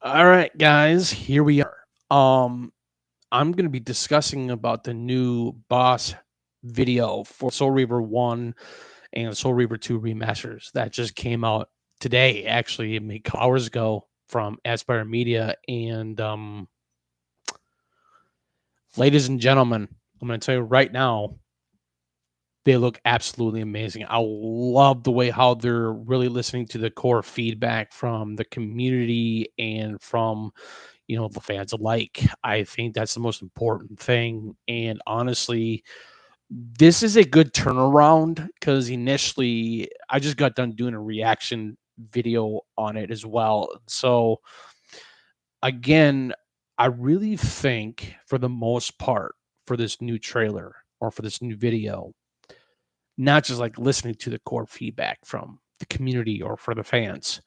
All right, guys, here we are. Um, I'm going to be discussing about the new boss video for Soul Reaver 1 and Soul Reaver 2 remasters that just came out today, actually, maybe a couple hours ago from Aspire Media. And ladies and gentlemen, I'm going to tell you right now, they look absolutely amazing. I love the way how they're really listening to the core feedback from the community and from the fans alike. I think that's the most important thing. And honestly, this is a good turnaround because initially I just got done doing a reaction video on it as well. So again, I really think for the most part for this new trailer or for this new video, not just like listening to the core feedback from the community or for the fans,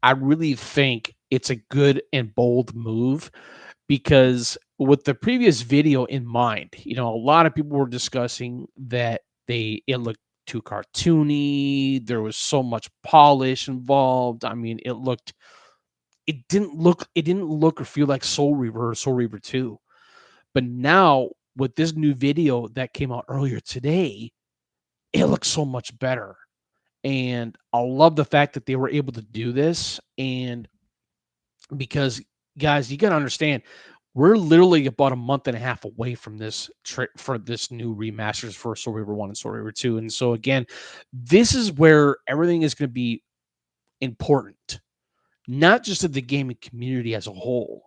I really think it's a good and bold move because with the previous video in mind, a lot of people were discussing that it looked too cartoony. There was so much polish involved. I mean, it didn't look or feel like Soul Reaver or Soul Reaver 2. But now with this new video that came out earlier today, it looks so much better. And I love the fact that they were able to do this. And because guys, you got to understand, we're literally about a month and a half away from for this new remasters for Soul Reaver 1 and Soul Reaver 2. And so again, this is where everything is going to be important, not just to the gaming community as a whole,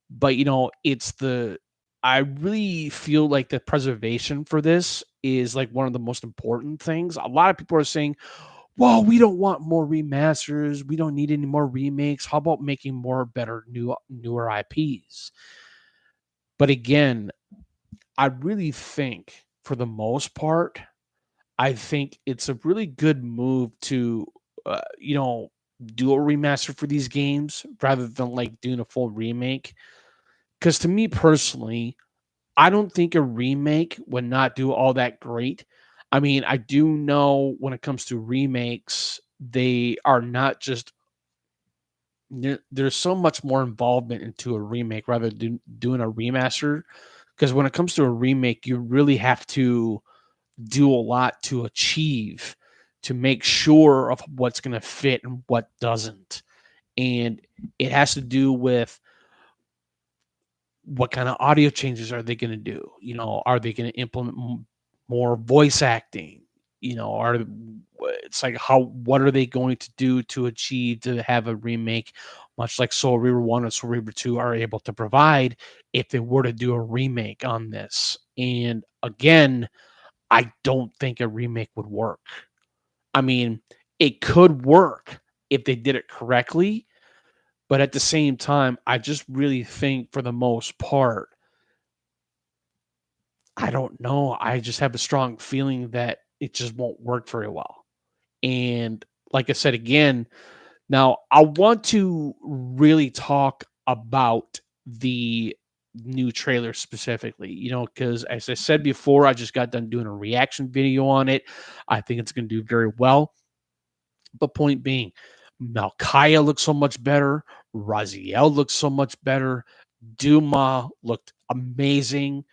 but it's the I really feel like the preservation for this is like one of the most important things. A lot of people are saying, well, we don't want more remasters. We don't need any more remakes. How about making more better newer IPs? But again, I really think for the most part, I think it's a really good move to uh, you know do a remaster for these games rather than like doing a full remake. Because to me personally, I don't think a remake would not do all that great. I mean, I do know when it comes to remakes, they are not just there's so much more involvement into a remake rather than doing a remaster. Because when it comes to a remake, you really have to do a lot to achieve to make sure of what's going to fit and what doesn't. And it has to do with what kind of audio changes are they going to do? Are they going to implement more voice acting? Are it's like what are they going to do to achieve to have a remake, much like Soul Reaver 1 and Soul Reaver 2 are able to provide if they were to do a remake on this? And again, I don't think a remake would work. I mean, it could work if they did it correctly, but at the same time, I just really think for the most part, I don't know. I just have a strong feeling that it just won't work very well. And like I said again, now I want to really talk about the new trailer specifically, because as I said before, I just got done doing a reaction video on it. I think it's going to do very well. But point being, Malkaya looks so much better. Raziel looks so much better. Duma looked amazing.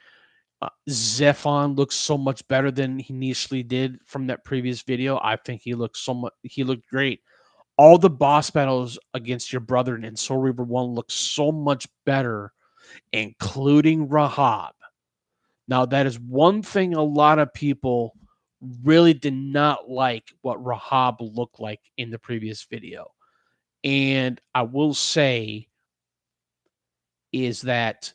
Zephon looks so much better than he initially did from that previous video. I think he looked great. All the boss battles against your brother in Soul Reaver 1 look so much better, including Rahab. Now, that is one thing a lot of people really did not like what Rahab looked like in the previous video. And I will say is that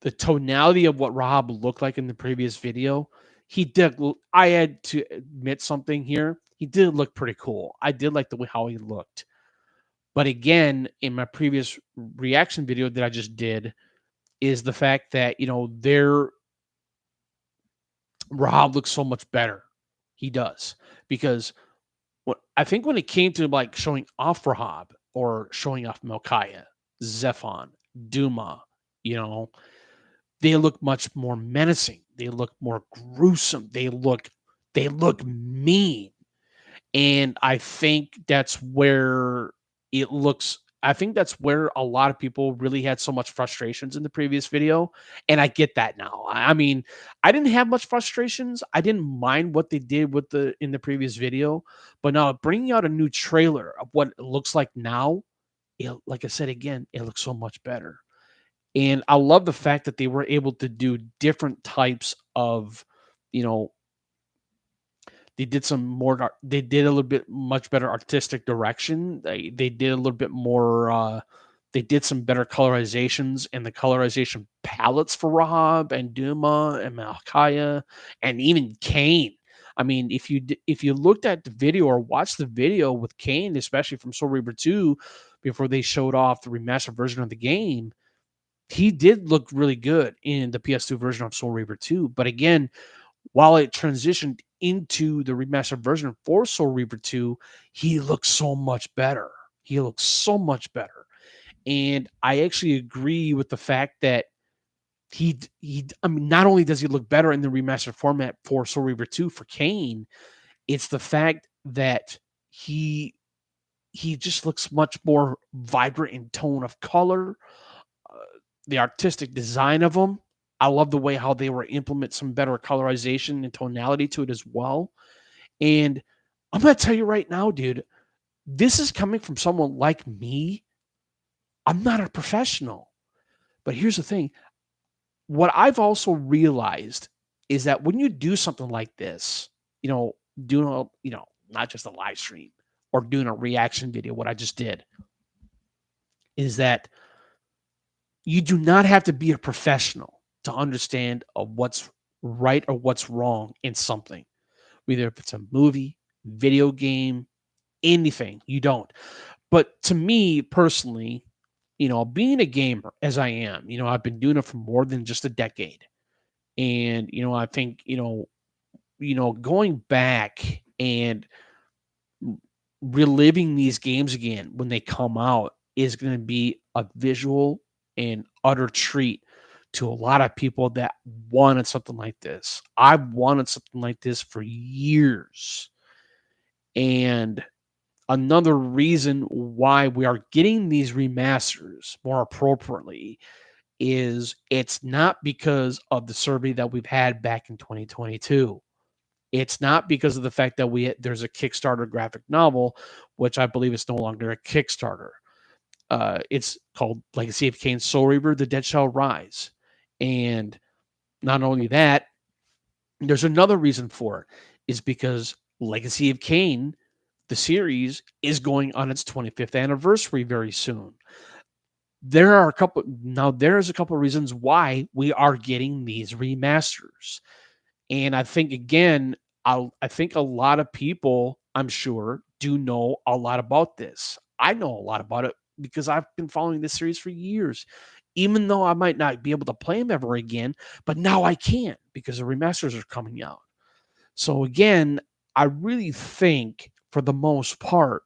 the tonality of what Rahab looked like in the previous video, he did. I had to admit something here. He did look pretty cool. I did like the way how he looked. But again, in my previous reaction video that I just did, is the fact that their Rahab looks so much better. He does because what I think when it came to like showing off Rahab or showing off Melchiah, Zephon, Duma, you know, they look much more menacing. They look more gruesome. They look mean. And I think that's where it looks I think that's where a lot of people really had so much frustrations in the previous video, and I get that now. I mean, I didn't have much frustrations. I didn't mind what they did with the in the previous video, but now bringing out a new trailer of what it looks like now, like I said again, it looks so much better. And I love the fact that they were able to do different types of, you know, they did some more they did a little bit much better artistic direction. They did a little bit more they did some better colorizations and the colorization palettes for Rahab and Duma and Malkaya and even Kane. I mean, if you looked at the video or watched the video with Kane, especially from Soul Reaver 2, before they showed off the remastered version of the game, he did look really good in the PS2 version of Soul Reaver 2. But again, while it transitioned into the remastered version for Soul Reaver 2, he looks so much better. He looks so much better. And I actually agree with the fact that I mean, not only does he look better in the remastered format for Soul Reaver 2 for Kane, it's the fact that he he just looks much more vibrant in tone of color, uh, the artistic design of them. I love the way how they were implement some better colorization and tonality to it as well. And I'm gonna tell you right now, dude, this is coming from someone like me. I'm not a professional, but here's the thing: what I've also realized is that when you do something like this, doing not just a live stream or doing a reaction video, what I just did is that you do not have to be a professional to understand of what's right or what's wrong in something, whether if it's a movie, video game, anything. You don't. But to me personally, being a gamer as I am, I've been doing it for more than just a decade. And, I think, going back and reliving these games again when they come out is going to be a visual and utter treat to a lot of people that wanted something like this. I've wanted something like this for years. And another reason why we are getting these remasters more appropriately is it's not because of the survey that we've had back in 2022. It's not because of the fact that there's a Kickstarter graphic novel, which I believe is no longer a Kickstarter. It's called Legacy of Kain Soul Reaver, The Dead Shall Rise. And not only that, there's another reason for it, is because Legacy of Kain, the series, is going on its 25th anniversary very soon. There's a couple of reasons why we are getting these remasters. And I think again, I think a lot of people, I'm sure, do know a lot about this. I know a lot about it because I've been following this series for years. Even though I might not be able to play them ever again, but now I can because the remasters are coming out. So again, I really think for the most part,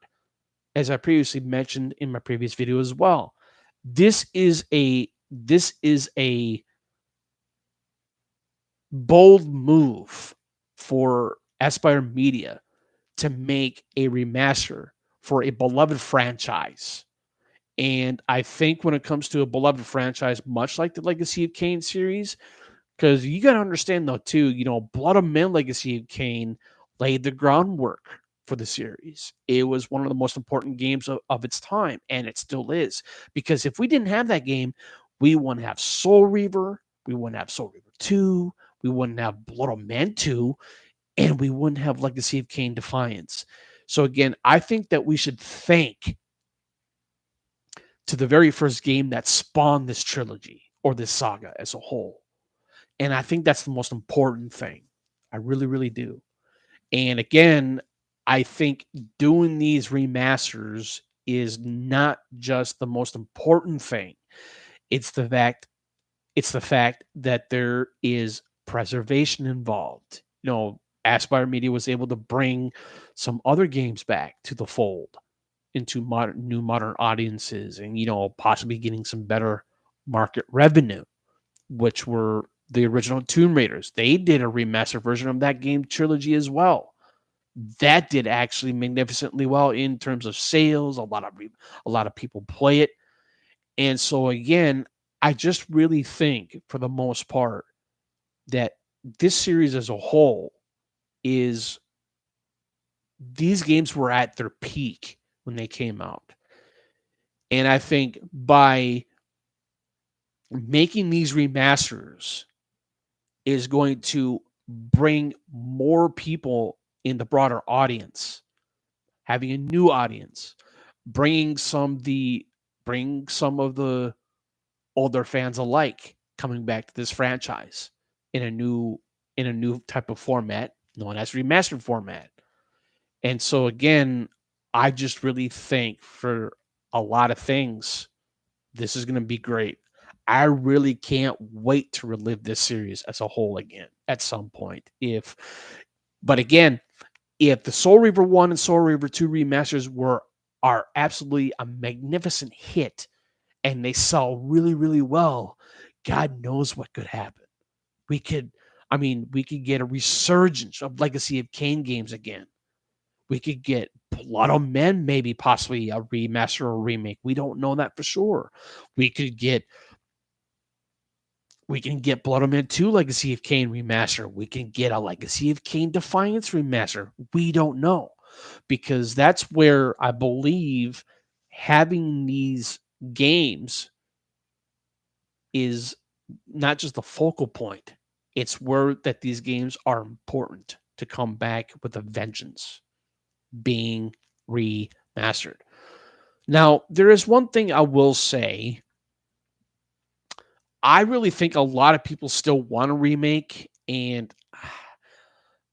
as I previously mentioned in my previous video as well, this is a bold move for Aspire Media to make a remaster for a beloved franchise. And I think when it comes to a beloved franchise, much like the Legacy of Kain series, because you got to understand though too, Blood of Men Legacy of Kain laid the groundwork for the series. It was one of the most important games of its time, and it still is. Because if we didn't have that game, we wouldn't have Soul Reaver, we wouldn't have Soul Reaver 2, we wouldn't have Blood of Men 2, and we wouldn't have Legacy of Kain Defiance. So again, I think that we should thank to the very first game that spawned this trilogy or this saga as a whole. And I think that's the most important thing. I really, really do. And again, I think doing these remasters is not just the most important thing. It's the fact that there is preservation involved. Aspire Media was able to bring some other games back to the fold into new modern audiences and possibly getting some better market revenue, which were the original Tomb Raiders. They did a remastered version of that game trilogy as well. that did actually magnificently well in terms of sales. A lot of people play it. And so again, I just really think for the most part that this series as a whole is these games were at their peak when they came out. And I think by making these remasters is going to bring more people in the broader audience, having a new audience, bringing bring some of the older fans alike coming back to this franchise in a new type of format known as remastered format. And so again, I just really think for a lot of things, this is going to be great. I really can't wait to relive this series as a whole again at some point. But again, if the Soul Reaver 1 and Soul Reaver 2 remasters are absolutely a magnificent hit and they sell really, really well, God knows what could happen. We could, we could get a resurgence of Legacy of Kain games again. We could get Blood of Men, maybe possibly a remaster or remake. We don't know that for sure. We could get we can get Blood of Men 2 Legacy of Kain remaster. We can get a Legacy of Kain Defiance remaster. We don't know because that's where I believe having these games is not just the focal point. It's where that these games are important to come back with a vengeance, being remastered. Now, there is one thing I will say. I really think a lot of people still want a remake, and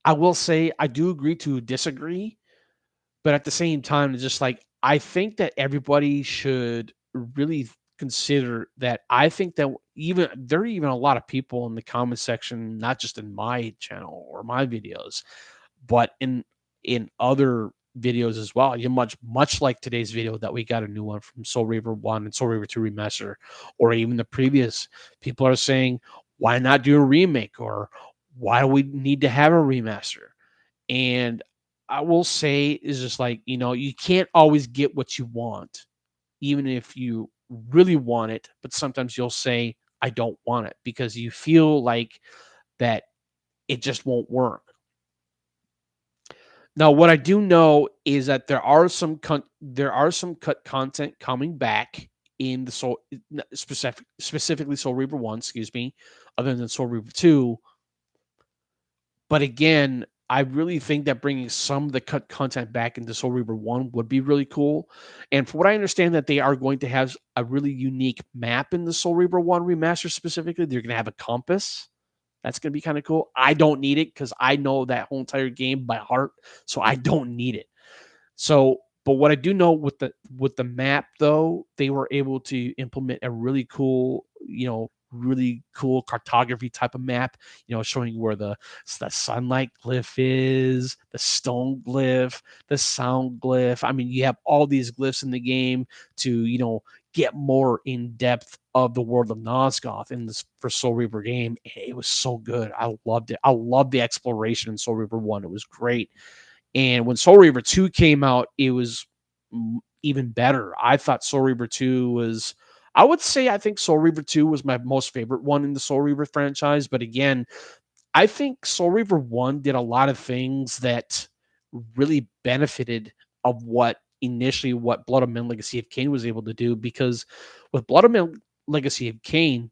I will say I do agree to disagree, but at the same time, it's just like I think that everybody should really consider that. I think that even there are even a lot of people in the comment section, not just in my channel or my videos, but in other videos as well. You much like today's video that we got a new one from Soul Reaver 1 and Soul Reaver 2 Remaster, or even the previous. People are saying, why not do a remake? Or why do we need to have a remaster? And I will say is just like, you can't always get what you want, even if you really want it, but sometimes you'll say, I don't want it because you feel like that it just won't work. Now, what I do know is that there are some cut content coming back in the specifically Soul Reaver 1, excuse me, other than Soul Reaver 2. But again, I really think that bringing some of the cut content back into Soul Reaver 1 would be really cool. And from what I understand, that they are going to have a really unique map in the Soul Reaver 1 remaster specifically. They're going to have a compass. That's going to be kind of cool. I don't need it because I know that whole entire game by heart, so I don't need it. So, but what I do know with the map though, they were able to implement a really cool cartography type of map, showing where the sunlight glyph is, the stone glyph, the sound glyph. You have all these glyphs in the game to, get more in depth of the world of Nosgoth in this for Soul Reaver game. It was so good. I loved it. I loved the exploration in Soul Reaver 1. It was great. And when Soul Reaver 2 came out, it was even better. I thought Soul Reaver 2 was, I would say, I think Soul Reaver 2 was my most favorite one in the Soul Reaver franchise. But again, I think Soul Reaver 1 did a lot of things that really benefited of what Blood of Men Legacy of Kain was able to do, because with Blood of Men Legacy of Kain,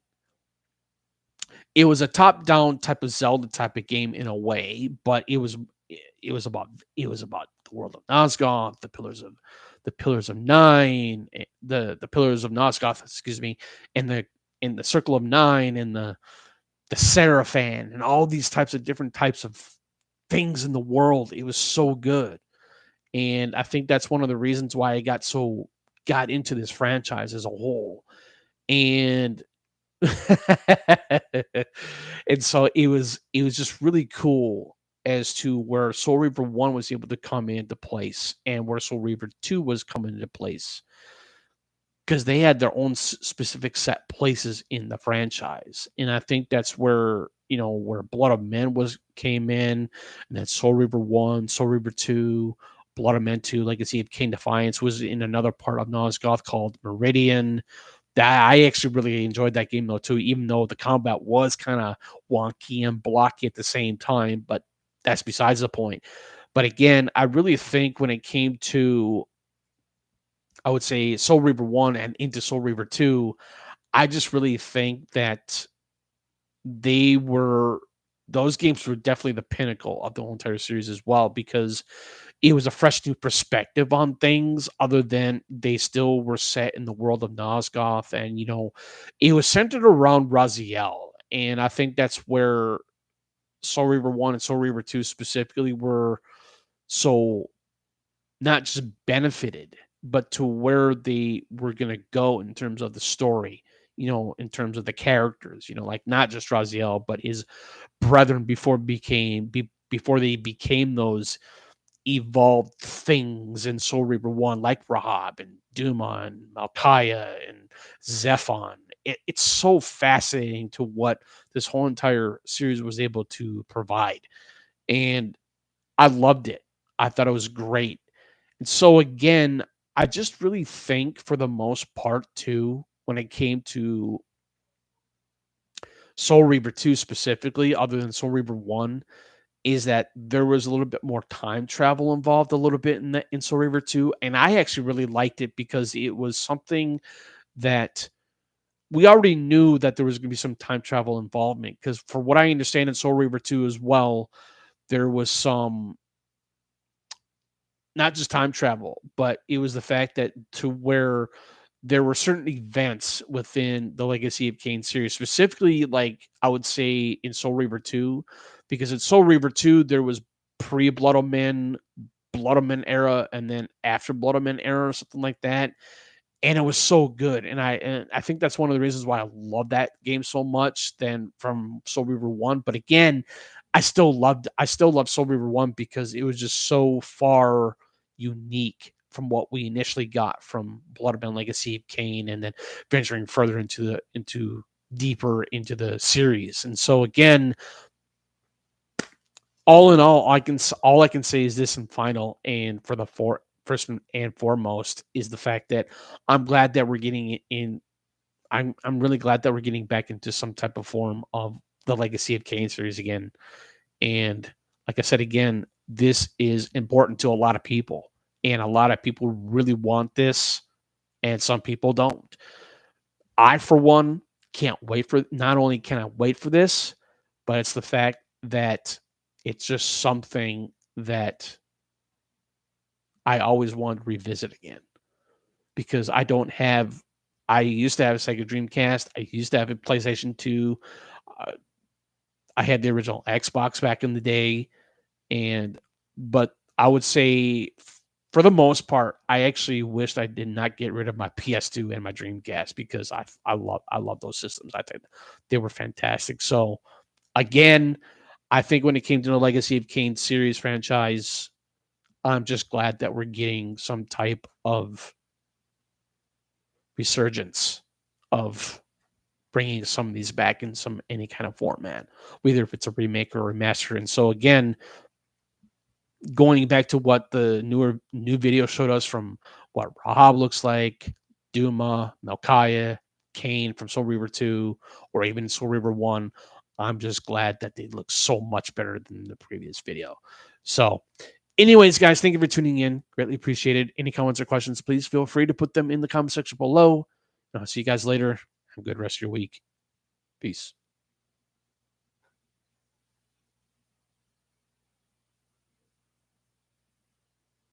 it was a top-down type of Zelda type of game in a way, but it was about the world of Nosgoth, the Pillars of Nine, the Pillars of Nosgoth, excuse me, and the Circle of Nine, and the Seraphan, and all these types of different types of things in the world. It was so good, and I think that's one of the reasons why I got into this franchise as a whole, and and so it was just really cool as to where Soul Reaver 1 was able to come into place and where Soul Reaver 2 was coming into place, because they had their own specific set places in the franchise. And I think that's where, where Blood of Men came in, and then Soul Reaver 1, Soul Reaver 2, Blood of Men 2, Legacy of Kain Defiance was in another part of Nosgoth called Meridian. That I actually really enjoyed that game though too, even though the combat was kind of wonky and blocky at the same time, but that's besides the point. But again, I really think when it came to, I would say, Soul Reaver 1 and into Soul Reaver 2, I just really think that they were those games were definitely the pinnacle of the whole entire series as well, because it was a fresh new perspective on things, other than they still were set in the world of Nosgoth, and it was centered around Raziel. And I think that's where Soul Reaver 1 and Soul Reaver 2 specifically were so not just benefited, but to where they were going to go in terms of the story, in terms of the characters, like not just Raziel, but his brethren before they became those evolved things in Soul Reaver 1, like Rahab and Duma and Malkaya and Zephon. It's so fascinating to what this whole entire series was able to provide. And I loved it. I thought it was great. And so again, I just really think for the most part too, when it came to Soul Reaver 2 specifically, other than Soul Reaver 1, is that there was a little bit more time travel involved a little bit in Soul Reaver 2. And I actually really liked it because it was something that we already knew that there was going to be some time travel involvement. Because for what I understand in Soul Reaver 2 as well, there was some not just time travel, but it was the fact that to where there were certain events within the Legacy of Kain series, specifically, like I would say in Soul Reaver 2, because in Soul Reaver 2, there was pre Blood of Men, Blood of Men era, and then after Blood of Men era, or something like that. And it was so good. And I think that's one of the reasons why I love that game so much than from Soul Reaver 1. But again, I still love Soul Reaver 1 because it was just so far unique from what we initially got from Blood of Men Legacy of Kain, and then venturing further into deeper into the series. And so again, all in all I can say is this in final, and for the first and foremost, is the fact that I'm glad that we're getting it in. I'm really glad that we're getting back into some type of form of the Legacy of Kain series again. And like I said again, this is important to a lot of people, and a lot of people really want this, and some people don't. I, for one, can't wait for. Not only can I wait for this, but it's the fact that it's just something that I always wanted to revisit again, because I don't have. I used to have a Sega Dreamcast. I used to have a PlayStation 2. Uh, I had the original Xbox back in the day, and but I would say for the most part, I actually wished I did not get rid of my PS2 and my Dreamcast, because I love those systems. I think they were fantastic. So again, I think when it came to the Legacy of Kain series franchise, I'm just glad that we're getting some type of resurgence of bringing some of these back in any kind of format, whether if it's a remake or a remaster. And so again, going back to what the new video showed us from what Rahab looks like, Duma, Malkaya, Kain from Soul Reaver 2, or even Soul Reaver 1, I'm just glad that they look so much better than the previous video. So, anyways, guys, thank you for tuning in. Greatly appreciated. Any comments or questions, please feel free to put them in the comment section below. I'll see you guys later. Have a good rest of your week. Peace.